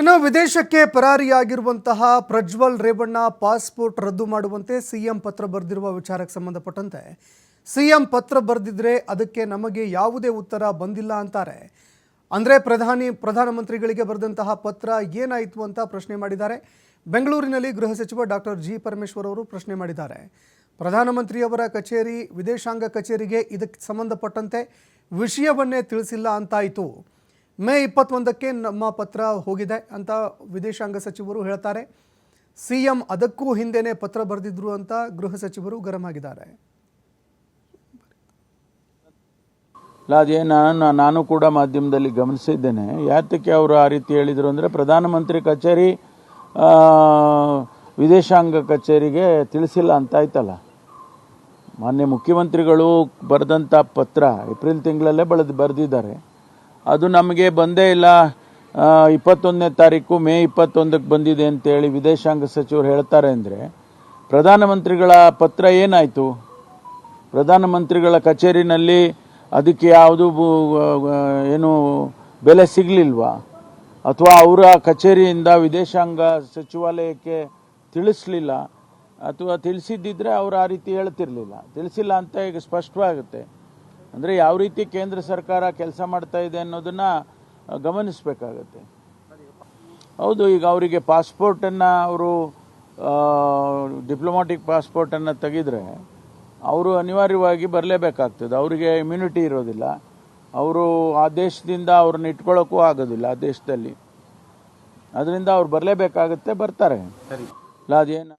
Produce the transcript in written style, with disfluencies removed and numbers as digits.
ಇನ್ನು ವಿದೇಶಕ್ಕೆ ಪರಾರಿಯಾಗಿರುವಂತಹ ಪ್ರಜ್ವಲ್ ರೇವಣ್ಣ ಪಾಸ್ಪೋರ್ಟ್ ರದ್ದು ಮಾಡುವಂತೆ ಸಿಎಂ ಪತ್ರ ಬರೆದಿರುವ ವಿಚಾರಕ್ಕೆ ಸಂಬಂಧಪಟ್ಟಂತೆ ಸಿಎಂ ಪತ್ರ ಬರೆದಿದ್ರೆ ಅದಕ್ಕೆ ನಮಗೆ ಯಾವುದೇ ಉತ್ತರ ಬಂದಿಲ್ಲ ಅಂತಾರೆ. ಅಂದರೆ ಪ್ರಧಾನಮಂತ್ರಿಗಳಿಗೆ ಬರೆದಂತಹ ಪತ್ರ ಏನಾಯಿತು ಅಂತ ಪ್ರಶ್ನೆ ಮಾಡಿದ್ದಾರೆ. ಬೆಂಗಳೂರಿನಲ್ಲಿ ಗೃಹ ಸಚಿವ ಡಾಕ್ಟರ್ ಜಿ ಪರಮೇಶ್ವರ್ ಅವರು ಪ್ರಶ್ನೆ ಮಾಡಿದ್ದಾರೆ. ಪ್ರಧಾನಮಂತ್ರಿಯವರ ಕಚೇರಿ ವಿದೇಶಾಂಗ ಕಚೇರಿಗೆ ಇದಕ್ಕೆ ಸಂಬಂಧಪಟ್ಟಂತೆ ವಿಷಯವನ್ನೇ ತಿಳಿಸಿಲ್ಲ ಅಂತಾಯಿತು. ಮೇ 21ಕ್ಕೆ ನಮ್ಮ ಪತ್ರ ಹೋಗಿದೆ ಅಂತ ವಿದೇಶಾಂಗ ಸಚಿವರು ಹೇಳ್ತಾರೆ. ಸಿಎಂ ಅದಕ್ಕೂ ಹಿಂದೆನೇ ಪತ್ರ ಬರೆದಿದ್ರು ಅಂತ ಗೃಹ ಸಚಿವರು ಗರಂ ಆಗಿದ್ದಾರೆ. ಅದೇ ನಾನು ಕೂಡ ಮಾಧ್ಯಮದಲ್ಲಿ ಗಮನಿಸಿದ್ದೇನೆ. ಯಾತಕ್ಕೆ ಅವರು ಆ ರೀತಿ ಹೇಳಿದರು ಅಂದರೆ, ಪ್ರಧಾನಮಂತ್ರಿ ಕಚೇರಿ ವಿದೇಶಾಂಗ ಕಚೇರಿಗೆ ತಿಳಿಸಿಲ್ಲ ಅಂತಾಯ್ತಲ್ಲ. ಮಾನ್ಯ ಮುಖ್ಯಮಂತ್ರಿಗಳು ಬರೆದಂಥ ಪತ್ರ ಏಪ್ರಿಲ್ ತಿಂಗಳಲ್ಲೇ ಬರೆದಿದ್ದಾರೆ. ಅದು ನಮಗೆ ಬಂದೇ ಇಲ್ಲ. 21ನೇ ತಾರೀಕು ಮೇ 21ಕ್ಕೆ ಬಂದಿದೆ ಅಂತೇಳಿ ವಿದೇಶಾಂಗ ಸಚಿವರು ಹೇಳ್ತಾರೆ ಅಂದರೆ, ಪ್ರಧಾನಮಂತ್ರಿಗಳ ಪತ್ರ ಏನಾಯಿತು? ಪ್ರಧಾನಮಂತ್ರಿಗಳ ಕಚೇರಿನಲ್ಲಿ ಅದಕ್ಕೆ ಯಾವುದು ಏನು ಬೆಲೆ ಸಿಗಲಿಲ್ವಾ? ಅಥವಾ ಅವರ ಕಚೇರಿಯಿಂದ ವಿದೇಶಾಂಗ ಸಚಿವಾಲಯಕ್ಕೆ ತಿಳಿಸಲಿಲ್ಲ? ಅಥವಾ ತಿಳಿಸಿದ್ದಿದ್ರೆ ಅವರು ಆ ರೀತಿ ಹೇಳ್ತಿರ್ಲಿಲ್ಲ. ತಿಳಿಸಿಲ್ಲ ಅಂತ ಈಗ ಸ್ಪಷ್ಟವಾಗುತ್ತೆ. ಅಂದರೆ ಯಾವ ರೀತಿ ಕೇಂದ್ರ ಸರ್ಕಾರ ಕೆಲಸ ಮಾಡ್ತಾ ಇದೆ ಅನ್ನೋದನ್ನು ಗಮನಿಸಬೇಕಾಗತ್ತೆ. ಹೌದು, ಈಗ ಅವರಿಗೆ ಪಾಸ್ಪೋರ್ಟನ್ನು ಅವರು ಡಿಪ್ಲೊಮ್ಯಾಟಿಕ್ ಪಾಸ್ಪೋರ್ಟನ್ನು ತೆಗೆದರೆ ಅವರು ಅನಿವಾರ್ಯವಾಗಿ ಬರಲೇಬೇಕಾಗ್ತದೆ. ಅವರಿಗೆ ಇಮ್ಯುನಿಟಿ ಇರೋದಿಲ್ಲ. ಅವರು ಆ ದೇಶದಿಂದ ಅವ್ರನ್ನ ಇಟ್ಕೊಳ್ಳೋಕ್ಕೂ ಆಗೋದಿಲ್ಲ ಆ ದೇಶದಲ್ಲಿ. ಅದರಿಂದ ಅವ್ರು ಬರಲೇಬೇಕಾಗತ್ತೆ, ಬರ್ತಾರೆ. ಅದೇನು